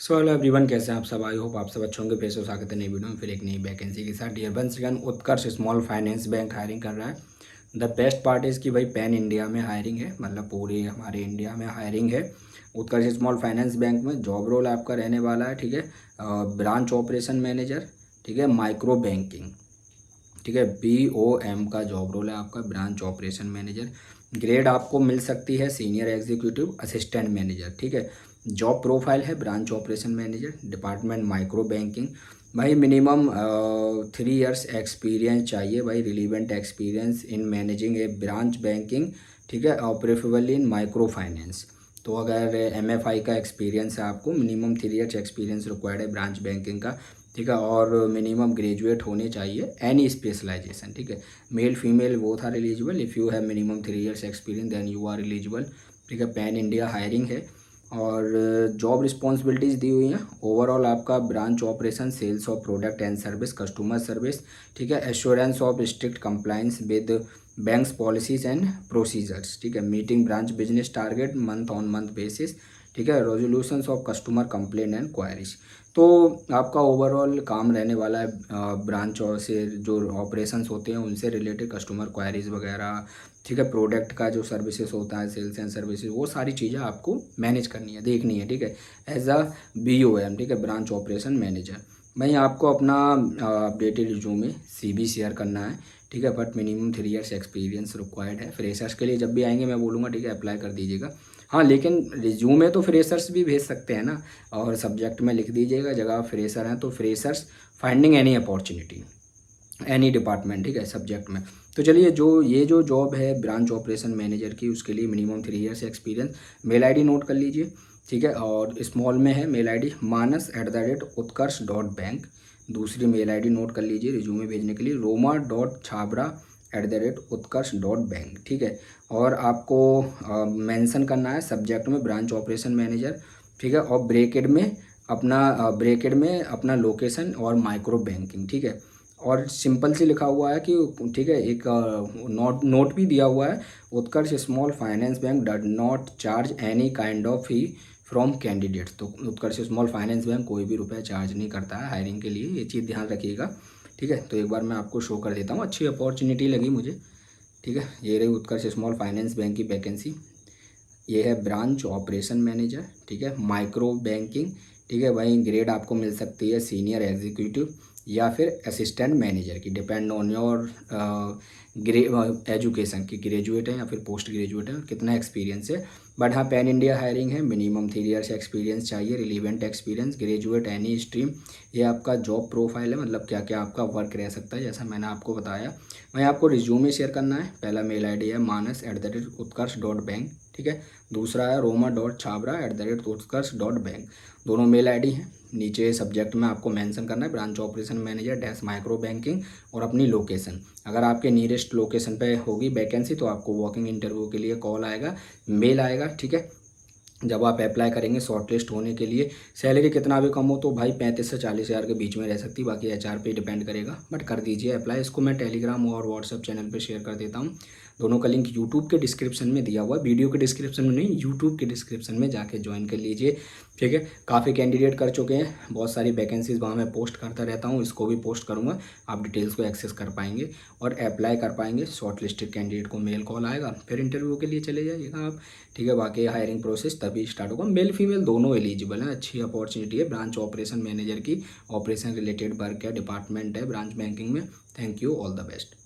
So hello everyone, कैसे हैं आप सब। आई होप आप सब अच्छे होंगे। फिर से स्वागत है नई वीडियो में, फिर एक नई वैकेंसी के साथ। डियर बंसीगण, उत्कर्ष स्मॉल फाइनेंस बैंक हायरिंग कर रहा है। द बेस्ट पार्ट इज़ कि भाई पैन इंडिया में हायरिंग है, मतलब पूरे हमारे इंडिया में हायरिंग है। उत्कर्ष स्मॉल फाइनेंस बैंक में जॉब रोल आपका रहने वाला है, ठीक है। ब्रांच ऑपरेशन मैनेजर, ठीक है, माइक्रो बैंकिंग, ठीक है, BOM का जॉब रोल है आपका, ब्रांच ऑपरेशन मैनेजर। ग्रेड आपको मिल सकती है सीनियर एग्जीक्यूटिव असिस्टेंट मैनेजर, ठीक है। जॉब प्रोफाइल है branch operation manager, department micro banking. भाई मिनिमम 3 इयर्स एक्सपीरियंस चाहिए भाई, relevant experience in managing A branch banking, ठीक है, और प्रेफरेबली इन माइक्रो फाइनेंस। तो अगर MFI का एक्सपीरियंस है आपको, मिनिमम 3 इयर्स एक्सपीरियंस रिक्वायर्ड है ब्रांच बैंकिंग का, ठीक है। और मिनिमम ग्रेजुएट होने चाहिए, एनी स्पेशलाइजेशन, ठीक है। Male female both are eligible. If you have minimum 3 years experience then you are eligible, ठीक है। पैन इंडिया हायरिंग है। और जॉब रिस्पॉन्सिबिलिटीज़ दी हुई हैं। ओवरऑल आपका branch operation, sales of product and service, customer service, ठीक है। Assurance of strict compliance with bank's policies and procedures, ठीक है। Meeting branch business target month on month basis, ठीक है। Resolutions of customer complaint and queries. तो आपका overall काम रहने वाला है ब्रांच और से जो ऑपरेशंस होते हैं उनसे रिलेटेड कस्टमर क्वायरीज वगैरह, ठीक है। प्रोडक्ट का जो सर्विसेज होता है, सेल्स एंड सर्विसेज, वो सारी चीज़ें आपको मैनेज करनी है, देखनी है, ठीक है। एज अ BOM, ठीक है, ब्रांच ऑपरेशन मैनेजर। भाई आपको अपना अपडेटेड रिज्यूमे CV शेयर करना है, ठीक है। But minimum 3 years experience required है। फ्रेशर्स के लिए जब भी आएंगे मैं बोलूँगा, ठीक है, अप्लाई कर दीजिएगा। हाँ, लेकिन रिज्यूमे तो फ्रेशर्स भी भेज सकते हैं ना, और सब्जेक्ट में लिख दीजिएगा, जगह फ्रेशर हैं तो freshers finding any opportunity any department, ठीक है, सब्जेक्ट में। तो चलिए, ये जो जॉब है ब्रांच ऑपरेशन मैनेजर की, उसके लिए minimum 3 years experience. Mail ID note कर लीजिए, ठीक है। और स्मॉल में है मेल ID manas@utkarsh.bank। दूसरी मेल ID नोट कर लीजिए रिज्यूमे भेजने के लिए, roma.chhabra@utkarsh.bank, ठीक है। और आपको मेंशन करना है सब्जेक्ट में ब्रांच ऑपरेशन मैनेजर, ठीक है। और ब्रेकेड में अपना लोकेशन और माइक्रो बैंकिंग, ठीक है। और सिंपल सी लिखा हुआ है कि, ठीक है, एक नोट भी दिया हुआ है, Utkarsh small finance bank does not charge any kind of fee from candidates. तो उत्कर्ष स्मॉल फाइनेंस बैंक कोई भी रुपया चार्ज नहीं करता है हायरिंग के लिए, ये चीज़ ध्यान रखिएगा, ठीक है। तो एक बार मैं आपको शो कर देता हूँ, अच्छी अपॉर्चुनिटी लगी मुझे, ठीक है। ये रही उत्कर्ष स्मॉल फाइनेंस बैंक की वैकेंसी। ये है ब्रांच ऑपरेशन मैनेजर, ठीक है, माइक्रो बैंकिंग, ठीक है। वहीं ग्रेड आपको मिल सकती है सीनियर एग्जीक्यूटिव या फिर असिस्टेंट मैनेजर की, डिपेंड ऑन योर एजुकेशन की, ग्रेजुएट है या फिर पोस्ट ग्रेजुएट है, कितना एक्सपीरियंस है। बट हाँ, पैन इंडिया हायरिंग है, मिनिमम 3 इयर्स एक्सपीरियंस चाहिए, relevant experience, graduate any stream. ये आपका जॉब प्रोफाइल है, मतलब क्या क्या आपका वर्क रह सकता है, जैसा मैंने आपको बताया। वहीं आपको रिज्यूमे शेयर करना है। पहला मेल ID है manas@utkarsh.bank, ठीक है। दूसरा है roma.chhabra@utkarsh.bank। दोनों मेल ID हैं। नीचे सब्जेक्ट में आपको मेंशन करना है branch operation manager dash micro banking, और अपनी लोकेशन। अगर आपके नियरेस्ट लोकेशन पे होगी वैकेंसी तो आपको वॉकिंग इंटरव्यू के लिए कॉल आएगा, मेल आएगा, ठीक है। जब आप अप्लाई करेंगे शॉर्टलिस्ट होने के लिए, सैलरी कितना भी कम हो तो भाई 35 से 40 हज़ार के बीच में रह सकती है, बाकी HR पे डिपेंड करेगा, बट कर दीजिए अप्लाई। इसको मैं टेलीग्राम और व्हाट्सएप चैनल पे शेयर कर देता हूँ। दोनों का लिंक यूट्यूब के डिस्क्रिप्शन में दिया हुआ है, वीडियो के डिस्क्रिप्शन में नहीं, यूट्यूब के डिस्क्रिप्शन में जाके ज्वाइन कर लीजिए, ठीक है। काफ़ी कैंडिडेट कर चुके हैं, बहुत सारी वैकेंसीज वहाँ मैं पोस्ट करता रहता हूँ, इसको भी पोस्ट करूँगा, आप डिटेल्स को एक्सेस कर पाएंगे और अप्लाई कर पाएंगे। शॉर्ट लिस्टेड कैंडिडेट को मेल कॉल आएगा, फिर इंटरव्यू के लिए चले जाइएगा आप, ठीक है। बाकी हायरिंग प्रोसेस तभी स्टार्ट होगा। मेल फीमेल दोनों एलिजिबल हैं, अच्छी अपॉर्चुनिटी है। ब्रांच ऑपरेशन मैनेजर की, ऑपरेशन रिलेटेड वर्क है, डिपार्टमेंट है ब्रांच बैंकिंग में। Thank you, all the best.